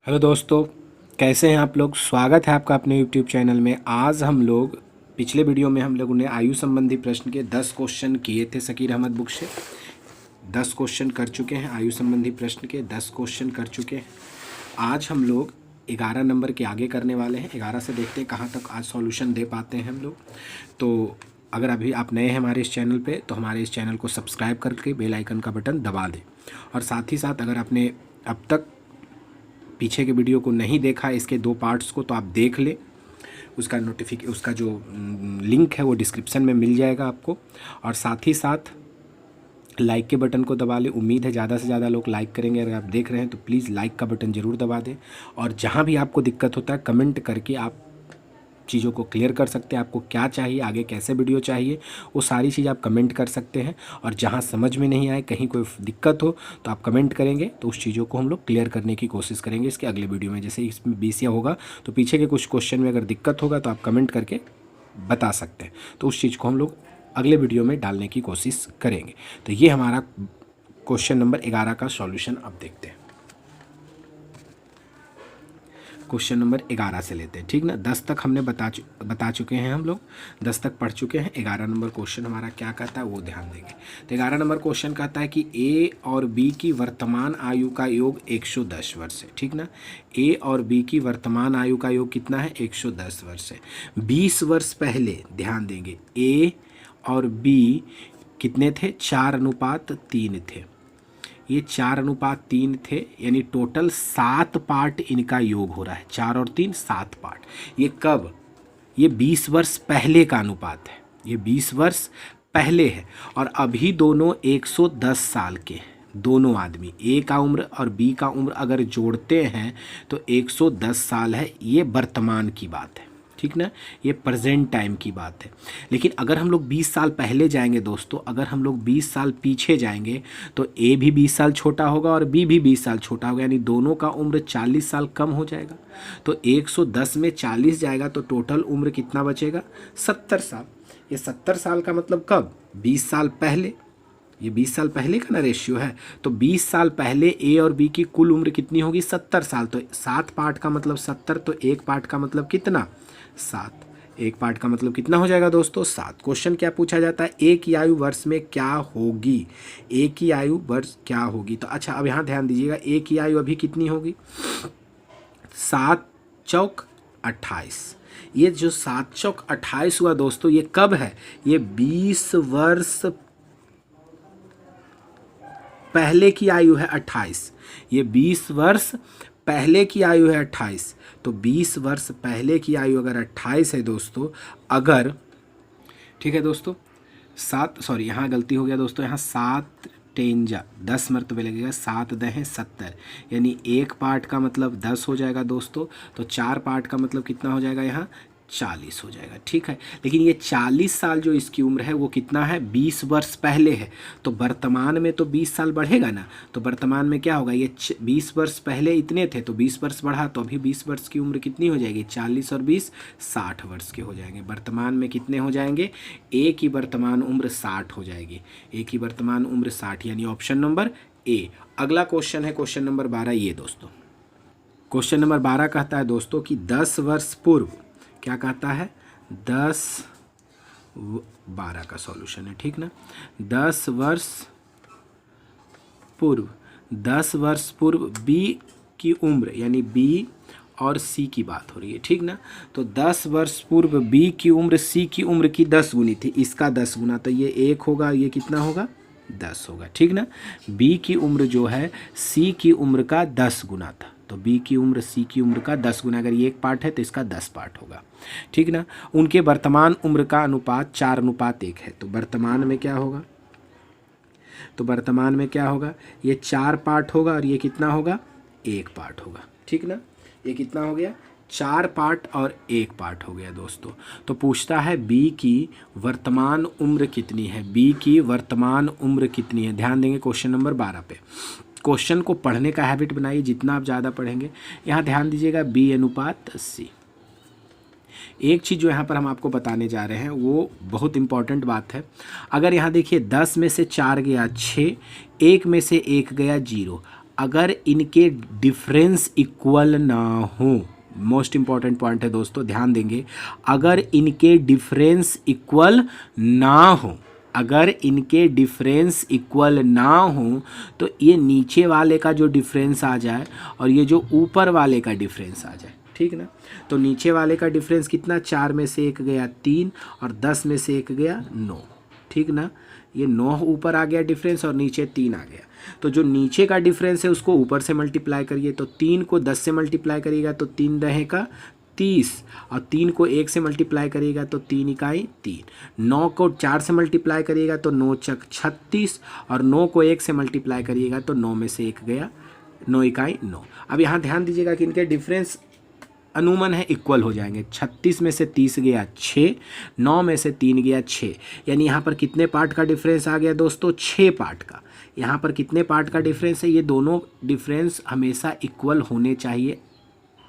Hello दोस्तों, कैसे हैं आप लोग। स्वागत है आपका अपने यूट्यूब चैनल में। आज हम लोग पिछले वीडियो में हम लोगों ने आयु संबंधी प्रश्न के 10 क्वेश्चन किए थे सकीर अहमद बुक से। 10 क्वेश्चन कर चुके हैं, आयु संबंधी प्रश्न के 10 क्वेश्चन कर चुके हैं। आज हम लोग 11 नंबर के आगे करने वाले हैं। 11 से देखते हैं कहाँ तक आज सॉल्यूशन दे पाते हैं हम लोग। तो अगर अभी आप नए हैं हमारे इस चैनल पे तो हमारे इस चैनल को सब्सक्राइब करके बेल आइकन का बटन दबा दें। और साथ ही साथ अगर आपने अब तक पीछे के वीडियो को नहीं देखा, इसके 2 पार्ट्स को, तो आप देख लें। उसका जो लिंक है वो डिस्क्रिप्शन में मिल जाएगा आपको। और साथ ही साथ लाइक के बटन को दबा लें। उम्मीद है ज़्यादा से ज़्यादा लोग लाइक करेंगे। अगर आप देख रहे हैं तो प्लीज़ लाइक का बटन ज़रूर दबा दें। और जहाँ भी आपको दिक्कत होता है कमेंट करके आप चीज़ों को क्लियर कर सकते हैं। आपको क्या चाहिए, आगे कैसे वीडियो चाहिए, वो सारी चीज़ आप कमेंट कर सकते हैं। और जहाँ समझ में नहीं आए, कहीं कोई दिक्कत हो तो आप कमेंट करेंगे तो उस चीज़ों को हम लोग क्लियर करने की कोशिश करेंगे इसके अगले वीडियो में। जैसे इसमें 20 या होगा तो पीछे के कुछ क्वेश्चन में अगर दिक्कत होगा तो आप कमेंट करके बता सकते हैं, तो उस चीज़ को हम लोग अगले वीडियो में डालने की कोशिश करेंगे। तो ये हमारा क्वेश्चन नंबर 11 का सॉल्यूशन अब देखते हैं। क्वेश्चन नंबर 11 से लेते हैं, ठीक ना। 10 तक हमने बता चुके हैं, हम लोग 10 तक पढ़ चुके हैं। 11 नंबर क्वेश्चन हमारा क्या कहता है वो ध्यान देंगे। तो 11 नंबर क्वेश्चन कहता है कि ए और बी की वर्तमान आयु का योग 110 वर्ष है, ठीक ना। ए और बी की वर्तमान आयु का योग कितना है, 110 वर्ष है। 20 वर्ष पहले, ध्यान देंगे, ए और बी कितने थे, 4:3 थे। ये 4:3 थे, यानी टोटल 7 पार्ट इनका योग हो रहा है। 4 और 3 7 पार्ट। ये कब, ये 20 वर्ष पहले का अनुपात है। ये 20 वर्ष पहले है। और अभी दोनों 110 साल के हैं। दोनों आदमी, ए का उम्र और बी का उम्र अगर जोड़ते हैं तो 110 साल है। ये वर्तमान की बात है, ठीक ना, ये प्रेजेंट टाइम की बात है। लेकिन अगर हम लोग 20 साल पहले जाएंगे दोस्तों, अगर हम लोग 20 साल पीछे जाएंगे तो ए भी 20 साल छोटा होगा और बी भी 20 साल छोटा होगा, यानी दोनों का उम्र 40 साल कम हो जाएगा। तो 110 में 40 जाएगा तो टोटल उम्र कितना बचेगा, 70 साल। ये 70 साल का मतलब कब, 20 साल पहले। ये 20 साल पहले का ना रेशियो है। तो 20 साल पहले ए और बी की कुल उम्र कितनी होगी, 70 साल। तो 7 पार्ट का मतलब 70, तो 1 पार्ट का मतलब कितना, 7। 1 पार्ट का मतलब कितना हो जाएगा दोस्तों, 7। क्वेश्चन क्या पूछा जाता है, ए की आयु वर्ष में क्या होगी। ए की आयु वर्ष क्या होगी। तो अच्छा, अब यहाँ ध्यान दीजिएगा, ए की आयु अभी कितनी होगी, 7 चौक 28। ये जो 7 चौक 28 हुआ दोस्तों, ये कब है, ये 20 वर्ष पहले की आयु है 28। ये 20 वर्ष पहले की आयु है 28। तो 20 वर्ष पहले की आयु अगर 28 है दोस्तों, अगर, ठीक है दोस्तों, 7, सॉरी यहाँ गलती हो गया दोस्तों, यहाँ 7 टेंजा 10 मरतबे लगेगा, 7 दहें 70, यानी 1 पार्ट का मतलब 10 हो जाएगा दोस्तों। तो 4 पार्ट का मतलब कितना हो जाएगा, यहाँ 40 हो जाएगा, ठीक है। लेकिन ये 40 साल जो इसकी उम्र है वो कितना है, 20 वर्ष पहले है। तो वर्तमान में तो 20 साल बढ़ेगा ना, तो वर्तमान में क्या होगा, ये 20 वर्ष पहले इतने थे तो 20 वर्ष बढ़ा, तो अभी 20 वर्ष की उम्र कितनी हो जाएगी, 40 और 20 60 वर्ष के हो जाएंगे। वर्तमान में कितने हो जाएंगे, ए की वर्तमान उम्र 60 हो जाएगी। ए की वर्तमान उम्र 60, यानी ऑप्शन नंबर ए। अगला क्वेश्चन है क्वेश्चन नंबर 12। ये दोस्तों क्वेश्चन नंबर 12 कहता है दोस्तों कि 10 वर्ष पूर्व, क्या कहता है, 12 का सॉल्यूशन है, ठीक ना। 10 वर्ष पूर्व बी की उम्र, यानी बी और सी की बात हो रही है, ठीक ना। तो 10 वर्ष पूर्व बी की उम्र सी की उम्र की 10 गुनी थी, इसका 10 गुना, तो ये 1 होगा, ये कितना होगा, 10 होगा, ठीक ना। बी की उम्र जो है सी की उम्र का 10 गुना था, तो बी की उम्र सी की उम्र का 10 गुना, अगर ये 1 पार्ट है तो इसका 10 पार्ट होगा, ठीक ना। उनके वर्तमान उम्र का अनुपात 4:1 है। तो वर्तमान में क्या होगा, तो वर्तमान में क्या होगा, ये 4 पार्ट होगा और ये कितना होगा, 1 पार्ट होगा, ठीक ना। ये कितना हो गया, 4 पार्ट और 1 पार्ट हो गया दोस्तों। तो पूछता है बी की वर्तमान उम्र कितनी है, बी की वर्तमान उम्र कितनी है। ध्यान देंगे क्वेश्चन नंबर 12 पे। क्वेश्चन को पढ़ने का हैबिट बनाइए, जितना आप ज़्यादा पढ़ेंगे। यहाँ ध्यान दीजिएगा, बी अनुपात सी। एक चीज़ जो यहाँ पर हम आपको बताने जा रहे हैं वो बहुत इम्पॉर्टेंट बात है। अगर यहाँ देखिए 10 में से 4 गया 6, 1 में से 1 गया 0, अगर इनके डिफरेंस इक्वल ना हो, मोस्ट इंपॉर्टेंट पॉइंट है दोस्तों, ध्यान देंगे, अगर इनके डिफरेंस इक्वल ना हो, अगर इनके डिफरेंस इक्वल ना हो तो ये नीचे वाले का जो डिफरेंस आ जाए और ये जो ऊपर वाले का डिफरेंस आ जाए, ठीक ना। तो नीचे वाले का डिफरेंस कितना, 4 में से 1 गया 3 और 10 में से 1 गया 9, ठीक ना। ये 9 ऊपर आ गया डिफरेंस और नीचे 3 आ गया। तो जो नीचे का डिफरेंस है उसको ऊपर से मल्टीप्लाई करिए, तो 3 को 10 से मल्टीप्लाई करिएगा तो 3 रहेगा 30 और 3 को 1 से मल्टीप्लाई करिएगा तो 3 इकाई 3, 9 को 4 से मल्टीप्लाई करिएगा तो 9 चक 36 और 9 को 1 से मल्टीप्लाई करिएगा तो 9 में से 1 गया 9 इकाई 9। अब यहाँ ध्यान दीजिएगा कि इनके डिफरेंस अनुमान है इक्वल हो जाएंगे। 36 में से 30 गया 6, 9 में से 3 गया 6, यानी यहाँ पर कितने पार्ट का डिफरेंस आ गया दोस्तों, 6 पार्ट का। यहाँ पर कितने पार्ट का डिफरेंस है, ये दोनों डिफरेंस हमेशा इक्वल होने चाहिए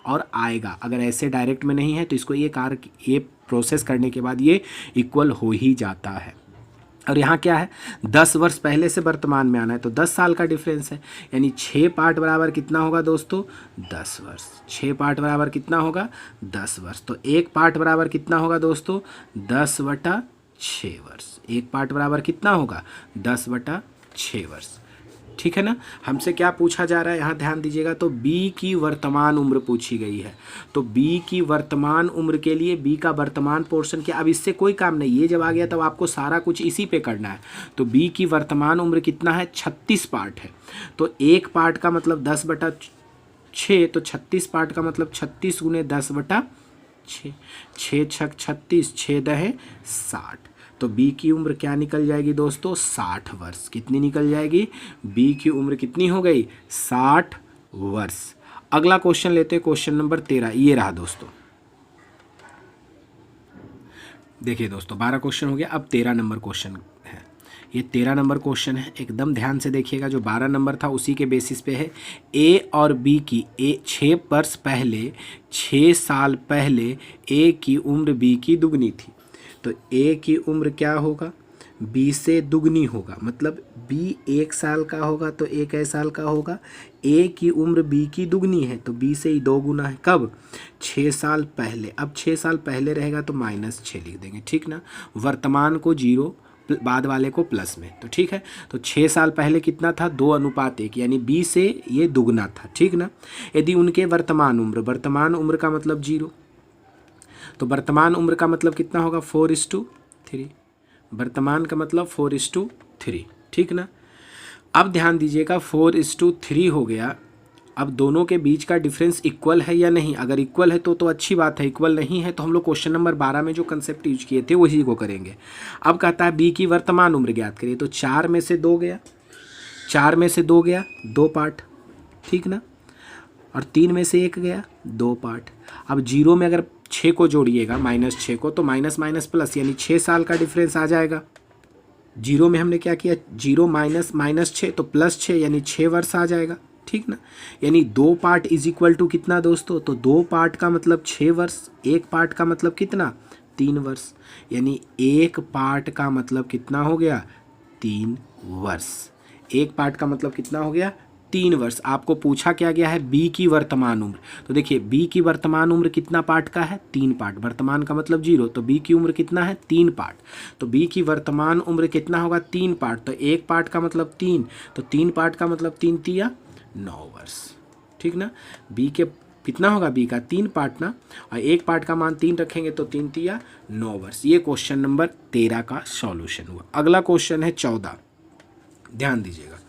और आएगा। अगर ऐसे डायरेक्ट में नहीं है तो इसको ये प्रोसेस करने के बाद ये इक्वल हो ही जाता है। और यहाँ क्या है, 10 वर्ष पहले से वर्तमान में आना है तो 10 साल का डिफरेंस है, यानी 6 पार्ट बराबर कितना होगा दोस्तों, 10 वर्ष। 6 पार्ट बराबर कितना होगा, 10 वर्ष। तो 1 पार्ट बराबर कितना होगा दोस्तों, 10/6 वर्ष। 1 पार्ट बराबर कितना होगा, 10/6 वर्ष, ठीक है ना। हमसे क्या पूछा जा रहा है, यहाँ ध्यान दीजिएगा, तो B की वर्तमान उम्र पूछी गई है। तो B की वर्तमान उम्र के लिए B का वर्तमान पोर्शन क्या, अब इससे कोई काम नहीं, ये जब आ गया तब आपको सारा कुछ इसी पे करना है। तो B की वर्तमान उम्र कितना है, 36 पार्ट है। तो 1 पार्ट का मतलब 10/6, तो 36 पार्ट का मतलब 36 गुने 10/6, 6 छक 36, 6 दहे 60। तो B की उम्र क्या निकल जाएगी दोस्तों, 60 वर्ष। कितनी निकल जाएगी, B की उम्र कितनी हो गई, 60 वर्ष। अगला क्वेश्चन लेते हैं, क्वेश्चन नंबर 13, ये रहा दोस्तों। देखिए दोस्तों 12 क्वेश्चन हो गया, अब 13 नंबर क्वेश्चन है। ये 13 नंबर क्वेश्चन है, एकदम ध्यान से देखिएगा। जो 12 नंबर था उसी के बेसिस पे है। A और B की 6 वर्ष पहले, 6 साल पहले A की उम्र B की दुगनी थी। तो A की उम्र क्या होगा, B से दुगनी होगा, मतलब B 1 साल का होगा तो A कै साल का होगा। A की उम्र B की दुगनी है तो B से ही 2 गुना है, कब, 6 साल पहले। अब 6 साल पहले रहेगा तो -6 लिख देंगे, ठीक ना। वर्तमान को 0, बाद वाले को प्लस में, तो ठीक है। तो 6 साल पहले कितना था, 2:1, यानी B से ये दुगना था, ठीक ना। यदि उनके वर्तमान उम्र का मतलब 0, तो वर्तमान उम्र का मतलब कितना होगा, 4:3। वर्तमान का मतलब 4:3, ठीक ना। अब ध्यान दीजिएगा 4:3 हो गया। अब दोनों के बीच का डिफरेंस इक्वल है या नहीं, अगर इक्वल है तो अच्छी बात है, इक्वल नहीं है तो हम लोग क्वेश्चन नंबर 12 में जो कंसेप्ट यूज किए थे वही को करेंगे। अब कहता है B की वर्तमान उम्र ज्ञात करिए, तो 4 में से 2 गया, 4 में से 2 गया 2 पार्ट, ठीक ना, और 3 में से 1 गया 2 पार्ट। अब 0 में अगर 6 को जोड़िएगा, -6 को, तो माइनस माइनस प्लस, यानी 6 साल का डिफरेंस आ जाएगा। 0 में हमने क्या किया, 0 माइनस -6 तो +6, यानी 6 वर्ष आ जाएगा, ठीक ना। यानी 2 पार्ट इज इक्वल टू कितना दोस्तों, तो 2 पार्ट का मतलब 6 वर्ष, 1 पार्ट का मतलब कितना, 3 वर्ष, यानी 1 पार्ट का मतलब कितना हो गया, 3 वर्ष। 1 पार्ट का मतलब कितना हो गया, 3 वर्ष। आपको पूछा क्या गया है, B की वर्तमान उम्र। तो देखिए B की वर्तमान उम्र कितना पार्ट का है, 3 पार्ट। वर्तमान का मतलब 0, तो B की उम्र कितना है, 3 पार्ट। तो B की वर्तमान उम्र कितना होगा, 3 पार्ट। तो 1 पार्ट का मतलब 3, तो 3 पार्ट का मतलब 3 तिया 9 वर्ष, ठीक ना। B के कितना होगा, B का 3 पार्ट ना, और 1 पार्ट का मान 3 रखेंगे तो 3 तिया 9 वर्ष। ये क्वेश्चन नंबर 13 का सॉल्यूशन हुआ। अगला क्वेश्चन है 14, ध्यान दीजिएगा।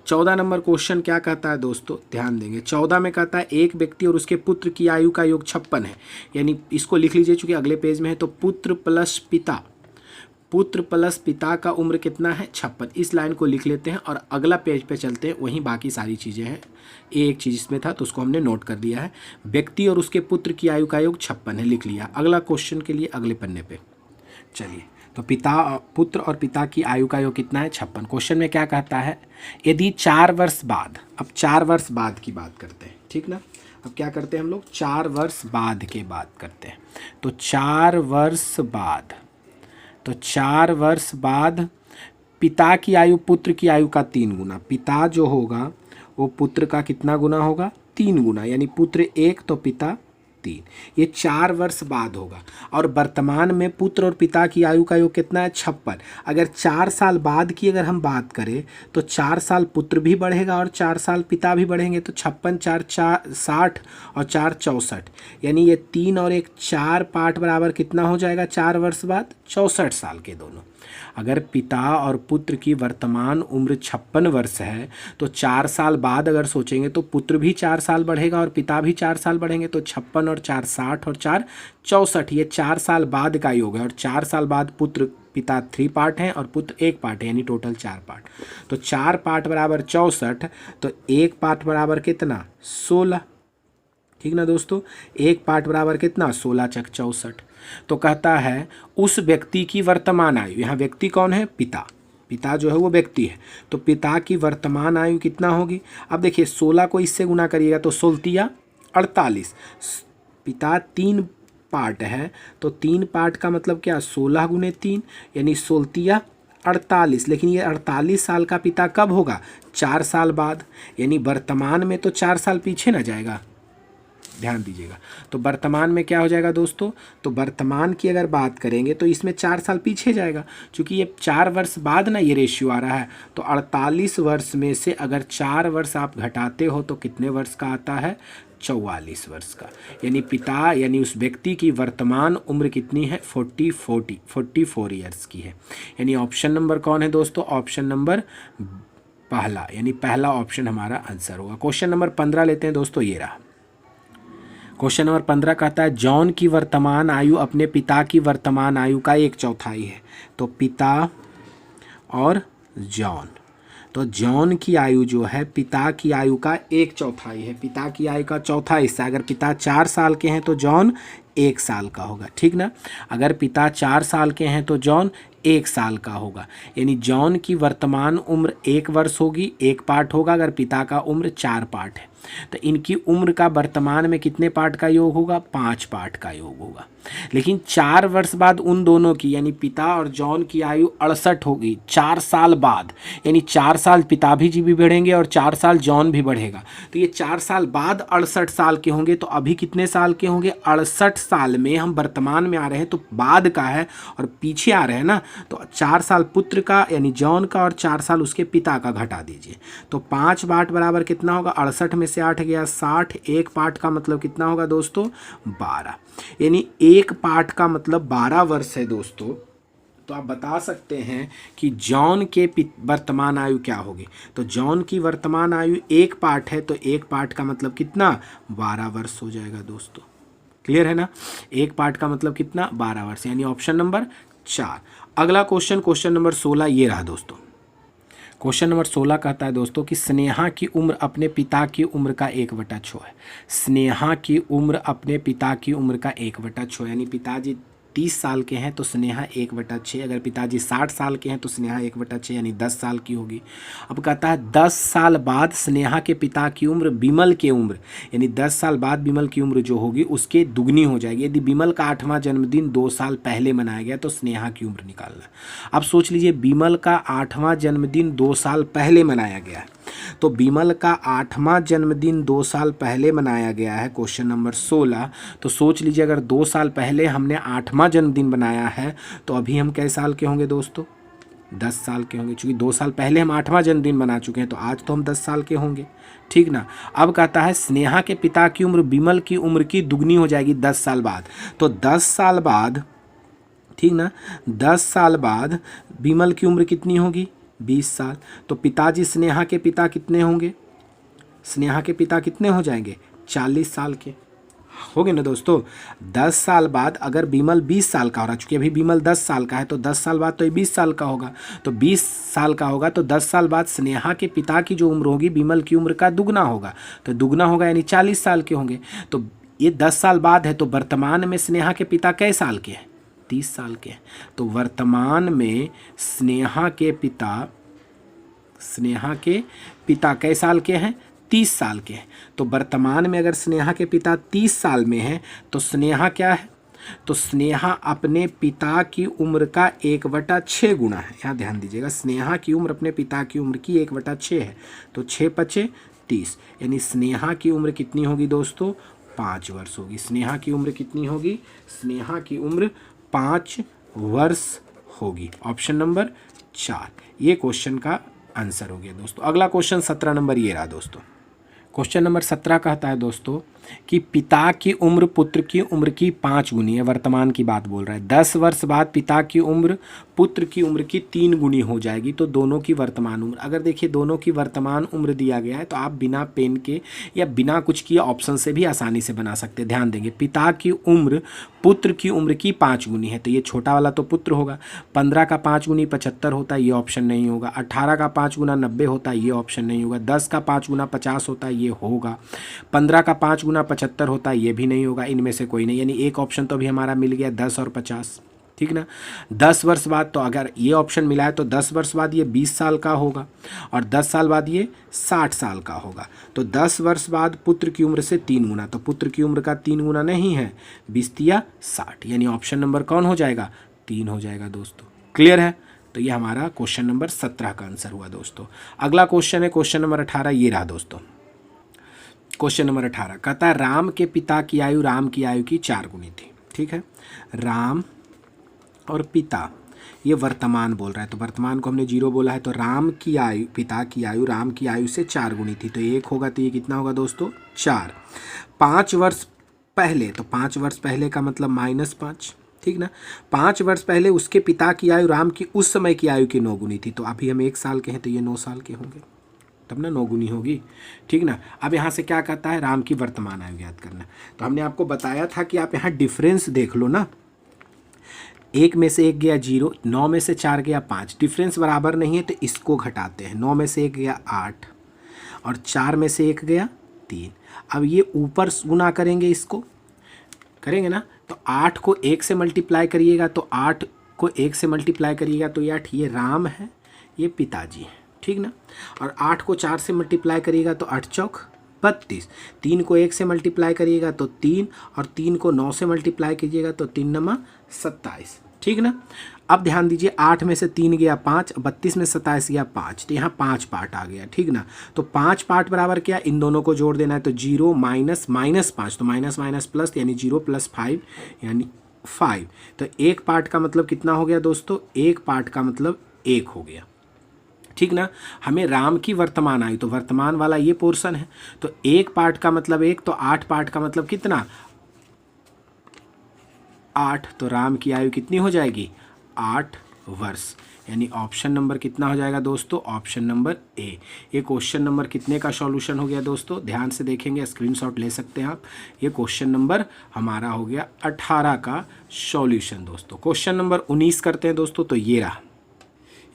14 नंबर क्वेश्चन क्या कहता है दोस्तों, ध्यान देंगे। 14 में कहता है एक व्यक्ति और उसके पुत्र की आयु का योग 56 है, यानी इसको लिख लीजिए चूंकि अगले पेज में है। तो पुत्र प्लस पिता का उम्र कितना है, 56। इस लाइन को लिख लेते हैं और अगला पेज पे चलते हैं, वहीं बाकी सारी चीज़ें हैं। एक चीज़ इसमें था तो उसको हमने नोट कर लिया है। व्यक्ति और उसके पुत्र की आयु का योग 56 है, लिख लिया। अगला क्वेश्चन के लिए अगले पन्ने पे चलिए। तो पुत्र और पिता की आयु का योग कितना है, 56। क्वेश्चन में क्या कहता है, यदि 4 वर्ष बाद, अब 4 वर्ष बाद की बात करते हैं, ठीक ना। अब क्या करते हैं हम लोग, 4 वर्ष बाद के बात करते हैं। तो 4 वर्ष बाद पिता की आयु पुत्र की आयु का 3 गुना। पिता जो होगा वो पुत्र का कितना गुना होगा, 3 गुना, यानी पुत्र 1 तो पिता 3। ये 4 वर्ष बाद होगा। और वर्तमान में पुत्र और पिता की आयु का योग कितना है, 56। अगर 4 साल बाद की अगर हम बात करें तो 4 साल पुत्र भी बढ़ेगा और 4 साल पिता भी बढ़ेंगे, तो 56 4 60 और 4 64, यानी ये 3 और 1 4 पार्ट बराबर कितना हो जाएगा 4 वर्ष बाद, 64 साल के दोनों। अगर पिता और पुत्र की वर्तमान उम्र 56 वर्ष है तो 4 साल बाद अगर सोचेंगे तो पुत्र भी 4 साल बढ़ेगा और पिता भी 4 साल बढ़ेंगे, तो 56 और 4 60 और 4 64, ये 4 साल बाद का योग है। और 4 साल बाद पुत्र पिता 3 पार्ट हैं और पुत्र 1 पार्ट है, यानी टोटल 4 पार्ट। तो 4 पार्ट बराबर 64, तो 1 पार्ट बराबर कितना, 16। ठीक ना दोस्तों, 1 पार्ट बराबर कितना, 16 चक 64। तो कहता है उस व्यक्ति की वर्तमान आयु, यहाँ व्यक्ति कौन है, पिता, पिता जो है वो व्यक्ति है, तो पिता की वर्तमान आयु कितना होगी। अब देखिए 16 को इससे गुना करिएगा तो 16 48, पिता 3 पार्ट है तो 3 पार्ट का मतलब क्या, 16 गुने 3, यानी 16 48। लेकिन ये 48 साल का पिता कब होगा, 4 साल बाद, यानी वर्तमान में तो 4 साल पीछे ना जाएगा, ध्यान दीजिएगा। तो वर्तमान में क्या हो जाएगा दोस्तों, तो वर्तमान की अगर बात करेंगे तो इसमें 4 साल पीछे जाएगा, क्योंकि ये 4 वर्ष बाद ना ये रेशियो आ रहा है। तो 48 वर्ष में से अगर 4 वर्ष आप घटाते हो तो कितने वर्ष का आता है, 44 वर्ष का। यानी पिता यानी उस व्यक्ति की वर्तमान उम्र कितनी है, 44 ईयर्स की है। यानी ऑप्शन नंबर कौन है दोस्तों, ऑप्शन नंबर पहला, यानी पहला ऑप्शन हमारा आंसर होगा। क्वेश्चन नंबर 15 लेते हैं दोस्तों, ये रहा। क्वेश्चन नंबर 15 कहता है जॉन की वर्तमान आयु अपने पिता की वर्तमान आयु का 1/4 है। तो पिता और जॉन, तो जॉन की आयु जो है पिता की आयु का 1/4 है, पिता की आयु का चौथा हिस्सा। अगर पिता 4 साल के हैं तो जॉन 1 साल का होगा, ठीक ना। अगर पिता 4 साल के हैं तो जॉन 1 साल का होगा, यानी जॉन की वर्तमान उम्र 1 वर्ष होगी, 1 पार्ट होगा। अगर पिता का उम्र 4 पार्ट है तो इनकी उम्र का वर्तमान में कितने पार्ट का योग होगा, 5 पार्ट का योग होगा। लेकिन 4 वर्ष बाद उन दोनों की यानी पिता और जॉन की आयु 68 होगी 4 साल बाद, यानी 4 साल पिता भी जी भी बढ़ेंगे और 4 साल जॉन भी बढ़ेगा। तो ये 4 साल बाद 68 साल के होंगे, तो अभी कितने साल के होंगे, 68 साल में। हम वर्तमान में आ रहे हैं तो बाद का है और पीछे आ रहे हैं ना, तो 4 साल पुत्र का यानी जॉन का और 4 साल उसके पिता का घटा दीजिए, तो 5 पार्ट बराबर कितना होगा, 68 में से 8 गया 60, 1 पार्ट का मतलब कितना होगा दोस्तों, 12, यानी 1 पार्ट का मतलब 12 वर्ष है दोस्तों। तो आप बता सकते हैं कि जॉन के वर्तमान आयु क्या होगी। तो जॉन की वर्तमान आयु 1 पार्ट है, तो 1 पार्ट का मतलब कितना, 12 वर्ष हो जाएगा दोस्तों। क्लियर है ना, 1 पार्ट का मतलब कितना, 12 वर्ष, यानी ऑप्शन नंबर 4। अगला क्वेश्चन, क्वेश्चन नंबर 16 ये रहा दोस्तों। क्वेश्चन नंबर 16 कहता है दोस्तों कि स्नेहा की उम्र अपने पिता की उम्र का 1/6 है। स्नेहा की उम्र अपने पिता की उम्र का 1/6, यानी पिताजी 30 साल के हैं तो स्नेहा 1/6, अगर पिताजी 60 साल के हैं तो स्नेहा 1/6 यानी 10 साल की होगी। अब कहता है 10 साल बाद स्नेहा के पिता की उम्र बिमल के उम्र, यानी 10 साल बाद बिमल की उम्र जो होगी उसके दुगनी हो जाएगी। यदि बिमल का 8वां जन्मदिन 2 साल पहले मनाया गया तो स्नेहा की उम्र निकालना। अब सोच लीजिए बिमल का 8वां जन्मदिन 2 साल पहले मनाया गया है, तो बिमल का 8वां जन्मदिन 2 साल पहले मनाया गया है, क्वेश्चन नंबर 16। तो सोच लीजिए अगर 2 साल पहले हमने 8वां जन्मदिन बनाया है तो अभी हम कै साल के होंगे दोस्तों, 10 साल के होंगे, क्योंकि 2 साल पहले हम 8वां जन्मदिन बना चुके हैं, तो आज तो हम 10 साल के होंगे, ठीक ना। अब कहता है स्नेहा के पिता की उम्र बिमल की उम्र की दुगनी हो जाएगी 10 साल बाद, तो 10 साल बाद, ठीक ना, 10 साल बाद बिमल की उम्र कितनी होगी, 20 साल। तो पिताजी स्नेहा के पिता कितने होंगे, स्नेहा के पिता कितने हो जाएंगे, 40 साल के हो गए ना दोस्तों। 10 साल बाद अगर बिमल 20 साल का हो रहा, चूँकि अभी बिमल 10 साल का है, तो 10 साल बाद तो ये 20 साल का होगा, तो 20 साल का होगा, तो 10 साल बाद स्नेहा के पिता की जो उम्र होगी बिमल की उम्र का दुगना होगा, तो दुगना होगा यानी 40 साल के होंगे। तो ये 10 साल बाद है, तो वर्तमान में स्नेहा के पिता कै साल के हैं, 30 साल के हैं। तो वर्तमान में स्नेहा के पिता कै साल के हैं, 30 साल के हैं। तो वर्तमान में अगर स्नेहा के पिता 30 साल में हैं तो स्नेहा क्या है, तो स्नेहा अपने पिता की उम्र का 1/6 गुना है। यहाँ ध्यान दीजिएगा, स्नेहा की उम्र अपने पिता की उम्र की 1/6 है, तो 6 × 5 = 30, यानी स्नेहा की उम्र कितनी होगी दोस्तों? 5 वर्ष होगी। स्नेहा की उम्र कितनी होगी? स्नेहा की उम्र 5 वर्ष होगी। ऑप्शन नंबर 4 ये क्वेश्चन का आंसर हो गया दोस्तों। अगला क्वेश्चन 17 नंबर ये रहा दोस्तों। क्वेश्चन नंबर 17 कहता है दोस्तों कि पिता की उम्र पुत्र की उम्र की 5 गुनी है। वर्तमान की बात बोल रहा है। 10 वर्ष बाद पिता की उम्र पुत्र की उम्र की 3 गुनी हो जाएगी, तो दोनों की वर्तमान उम्र। अगर देखिए दोनों की वर्तमान उम्र दिया गया है तो आप बिना पेन के या बिना कुछ किए ऑप्शन से भी आसानी से बना सकते हैं। ध्यान देंगे, पिता की उम्र पुत्र की उम्र की 5 गुनी है, तो ये छोटा वाला तो पुत्र होगा। 15 का 5 गुनी 75 होता है, ये ऑप्शन नहीं होगा। 18 का 5 गुना 90 होता है, ये ऑप्शन नहीं होगा। 10 का 5 गुना 50 होता है, ये होगा। 15 का 5 गुना 75 होता है, ये भी नहीं होगा। इनमें से कोई नहीं, यानी एक ऑप्शन तो अभी हमारा मिल गया 10 और 50, ठीक ना। 10 वर्ष बाद, तो अगर ये ऑप्शन मिला है तो 10 वर्ष बाद ये 20 साल का होगा और 10 साल बाद ये 60 साल का होगा। तो 10 वर्ष बाद पुत्र की उम्र से 3 गुना, तो पुत्र की उम्र का 3 गुना नहीं है, 20 या 60, यानी ऑप्शन नंबर कौन हो जाएगा? 3 हो जाएगा दोस्तों। क्लियर है? तो ये हमारा क्वेश्चन नंबर 17 का आंसर हुआ दोस्तों। अगला क्वेश्चन है क्वेश्चन नंबर 18, ये रहा दोस्तों। क्वेश्चन नंबर 18 कहता है राम के पिता की आयु राम की आयु की 4 गुनी थी। ठीक है, राम और पिता ये वर्तमान बोल रहा है, तो वर्तमान को हमने 0 बोला है, तो राम की आयु पिता की आयु राम की आयु से 4 गुनी थी, तो 1 होगा, तो ये कितना होगा दोस्तों? 4। 5 वर्ष पहले, तो 5 वर्ष पहले का मतलब -5, ठीक ना। 5 वर्ष पहले उसके पिता की आयु राम की उस समय की आयु की 9 गुनी थी, तो अभी हम 1 साल के हैं तो ये 9 साल के होंगे, तब ना 9 गुनी होगी, ठीक ना। अब यहाँ से क्या कहता है? राम की वर्तमान आयु याद करना। तो हमने आपको बताया था कि आप यहाँ डिफरेंस देख लो ना, 1 में से 1 गया 0, 9 में से 4 गया 5, डिफरेंस बराबर नहीं है तो इसको घटाते हैं। 9 में से 1 गया 8 और 4 में से 1 गया 3। अब ये ऊपर गुना करेंगे, इसको करेंगे ना, तो 8 को 1 से मल्टीप्लाई करिएगा, तो 8 को 1 से मल्टीप्लाई करिएगा तो 8, ये राम है, ये पिताजी है, ठीक ना। और 8 को 4 से मल्टीप्लाई करिएगा तो 8 चौक 32, 3 को 1 से मल्टीप्लाई करिएगा तो 3, और 3 को 9 से मल्टीप्लाई कीजिएगा तो 3 नमा 27, ठीक ना। अब ध्यान दीजिए, 8 में से 3 गया 5, 32 में 27 गया 5, तो यहाँ 5 पार्ट आ गया, ठीक ना। तो 5 पार्ट बराबर क्या? इन दोनों को जोड़ देना है, तो 0 माइनस माइनस 5, तो माइनस माइनस प्लस, यानी 0 + 5 यानी 5। तो 1 पार्ट का मतलब कितना हो गया दोस्तों? 1 पार्ट का मतलब 1 हो गया, ठीक ना। हमें राम की वर्तमान आयु, तो वर्तमान वाला ये पोर्शन है, तो 1 पार्ट का मतलब 1, तो 8 पार्ट का मतलब कितना? 8। तो राम की आयु कितनी हो जाएगी? 8 वर्ष, यानी ऑप्शन नंबर कितना हो जाएगा दोस्तों? Option number A. ये क्वेश्चन नंबर कितने का सॉल्यूशन हो गया दोस्तों? ध्यान से देखेंगे, स्क्रीनशॉट ले सकते हैं आप। ये क्वेश्चन नंबर हमारा हो गया 18 का सॉल्यूशन दोस्तों। क्वेश्चन नंबर 19 करते हैं दोस्तों, तो ये रहा,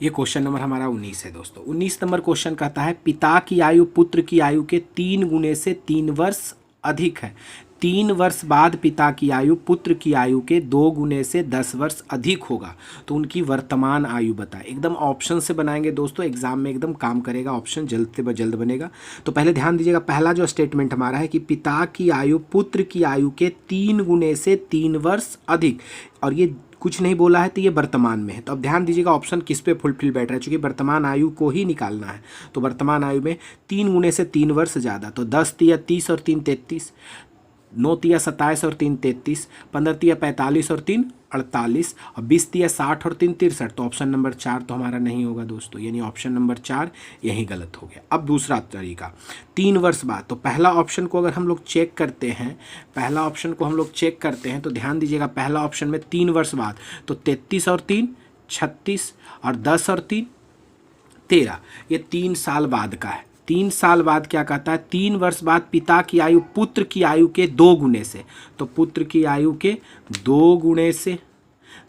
ये क्वेश्चन नंबर हमारा 19 है दोस्तों। 19 नंबर क्वेश्चन कहता है पिता की आयु पुत्र की आयु के 3 गुने से 3 वर्ष अधिक है। 3 वर्ष बाद पिता की आयु पुत्र की आयु के 2 गुने से 10 वर्ष अधिक होगा, तो उनकी वर्तमान आयु बताएं। एकदम ऑप्शन से बनाएंगे दोस्तों, एग्जाम में एकदम काम करेगा, ऑप्शन जल्द से जल्द बनेगा। तो पहले ध्यान दीजिएगा, पहला जो स्टेटमेंट हमारा है कि पिता की आयु पुत्र की आयु के 3 गुने से 3 वर्ष अधिक, और ये कुछ नहीं बोला है तो ये वर्तमान में है। तो अब ध्यान दीजिएगा ऑप्शन किस पे फुलफिल बैठ रहा है, चूँकि वर्तमान आयु को ही निकालना है, तो वर्तमान आयु में 3 गुने से 3 वर्ष ज़्यादा, तो 10 तिया 30 और 3 33, 9 तिया 27 और 3 33, 15 तिया 45 और 3 48, और 20 तिया 60 और 3 63, तो ऑप्शन नंबर 4 तो हमारा नहीं होगा दोस्तों, यानी ऑप्शन नंबर 4 यही गलत हो गया। अब दूसरा तरीका, 3 वर्ष बाद, तो पहला ऑप्शन को अगर हम लोग चेक करते हैं, पहला ऑप्शन को हम लोग चेक करते हैं, तो ध्यान दीजिएगा पहला ऑप्शन में 3 वर्ष बाद, तो 33 और 3 36, और 10 और 3 13, ये 3 साल बाद का है। 3 साल बाद क्या कहता है? 3 वर्ष बाद पिता की आयु पुत्र की आयु के 2 गुने से, तो पुत्र की आयु के 2 गुने से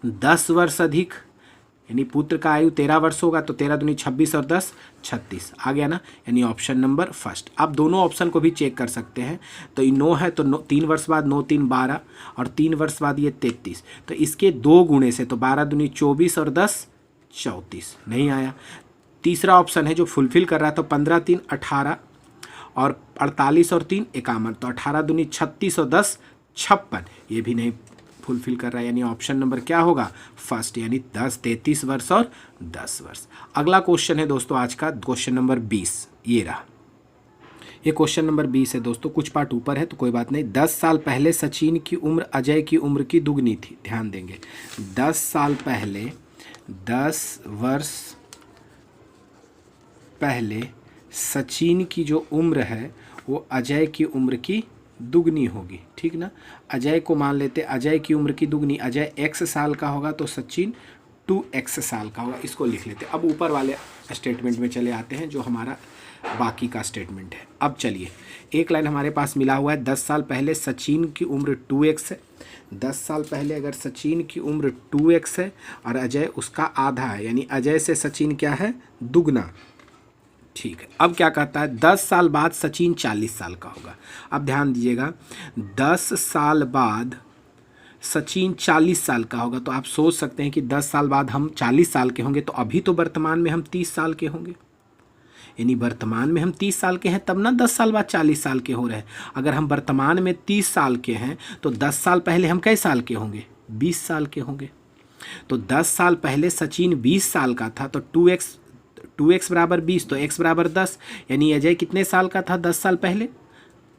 10 वर्ष अधिक, यानी पुत्र का आयु 13 वर्ष होगा, तो 13 दूनी 26 और 10 36 आ गया ना, यानी ऑप्शन नंबर फर्स्ट। आप दोनों ऑप्शन को भी चेक कर सकते हैं, तो ये 9 है, तो 3 वर्ष बाद 9 3 12, और 3 वर्ष बाद ये 33, तो इसके 2 गुने से, तो 12 दूनी 24 और 10 34, नहीं आया। तीसरा ऑप्शन है जो फुलफिल कर रहा है, तो 15 3 18, और 48 और 3 51, तो 18 दूनी 36 और 10 56, ये भी नहीं फुलफिल कर रहा है, यानी ऑप्शन नंबर क्या होगा? फर्स्ट, यानी 10 33 वर्ष और 10 वर्ष। अगला क्वेश्चन है दोस्तों आज का क्वेश्चन नंबर 20, ये रहा। ये क्वेश्चन नंबर 20 है दोस्तों, कुछ पार्ट ऊपर है तो कोई बात नहीं। 10 साल पहले सचिन की उम्र अजय की उम्र की दुगनी थी। ध्यान देंगे, 10 साल पहले, 10 वर्ष पहले सचिन की जो उम्र है वो अजय की उम्र की दुगनी होगी, ठीक ना। अजय को मान लेते, अजय की उम्र की दुगनी, अजय x साल का होगा तो सचिन 2x साल का होगा, इसको लिख लेते। अब ऊपर वाले स्टेटमेंट में चले आते हैं जो हमारा बाकी का स्टेटमेंट है। अब चलिए, एक लाइन हमारे पास मिला हुआ है, 10 साल पहले सचिन की उम्र 2x है। 10 साल पहले अगर सचिन की उम्र 2x है और अजय उसका आधा है, यानी अजय से सचिन क्या है, दुगना, ठीक है। अब क्या कहता है, 10 साल बाद सचिन 40 साल का होगा। अब ध्यान दीजिएगा, 10 साल बाद सचिन 40 साल का होगा, तो आप सोच सकते हैं कि 10 साल बाद हम 40 साल के होंगे, तो अभी तो वर्तमान में हम 30 साल के होंगे, यानी वर्तमान में हम 30 साल के हैं, तब ना 10 साल बाद 40 साल के हो रहे हैं। अगर हम वर्तमान में 30 साल के हैं तो 10 साल पहले हम कै साल के होंगे, 20 साल के होंगे। तो 10 साल पहले सचिन 20 साल का था, तो 2x बराबर 20, तो x बराबर 10, यानी अजय कितने साल का था 10 साल पहले,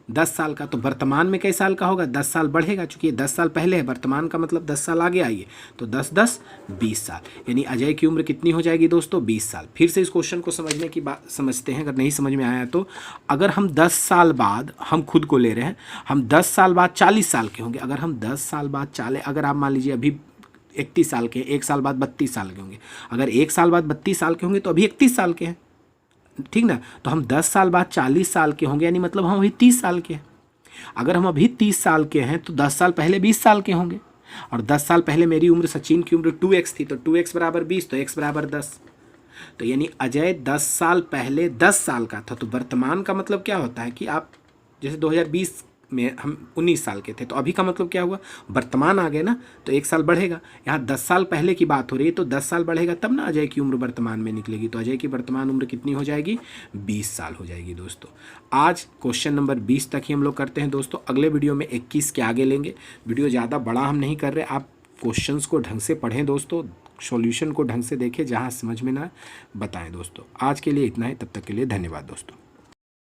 10 साल का। तो वर्तमान में कई साल का होगा, 10 साल बढ़ेगा, चूंकि ये 10 साल पहले है, वर्तमान का मतलब 10 साल आगे आइए, तो 10 10 20 साल, यानी अजय की उम्र कितनी हो जाएगी दोस्तों, 20 साल। फिर से इस क्वेश्चन को समझने की बात समझते हैं, अगर नहीं समझ में आया तो। अगर हम 10 साल बाद, हम खुद को ले रहे हैं, हम 10 साल बाद 40 साल के होंगे। अगर हम 10 साल बाद अगर आप मान लीजिए अभी 31 साल के, 1 साल बाद 32 साल के होंगे, अगर 1 साल बाद 32 साल के होंगे तो अभी 31 साल के हैं, ठीक ना। तो हम 10 साल बाद 40 साल के होंगे, यानी मतलब हम अभी 30 साल के हैं। अगर हम अभी 30 साल के हैं तो 10 साल पहले 20 साल के होंगे, और 10 साल पहले मेरी उम्र, सचिन की उम्र 2x थी, तो 2x बराबर 20, तो x बराबर 10। तो यानी अजय 10 साल पहले 10 साल का था। तो वर्तमान का मतलब क्या होता है कि आप जैसे 2020 में हम 19 साल के थे, तो अभी का मतलब क्या हुआ, वर्तमान आ गए ना, तो 1 साल बढ़ेगा। यहाँ 10 साल पहले की बात हो रही है, तो 10 साल बढ़ेगा तब ना अजय की उम्र वर्तमान में निकलेगी। तो अजय की वर्तमान उम्र कितनी हो जाएगी, 20 साल हो जाएगी दोस्तों। आज क्वेश्चन नंबर 20 तक ही हम लोग करते हैं दोस्तों। अगले वीडियो में 21 के आगे लेंगे। वीडियो ज़्यादा बड़ा हम नहीं कर रहे, आप क्वेश्चंस को ढंग से पढ़ें दोस्तों, सॉल्यूशन को ढंग से देखें, जहाँ समझ में ना बताएं दोस्तों। आज के लिए इतना ही, तब तक के लिए धन्यवाद दोस्तों।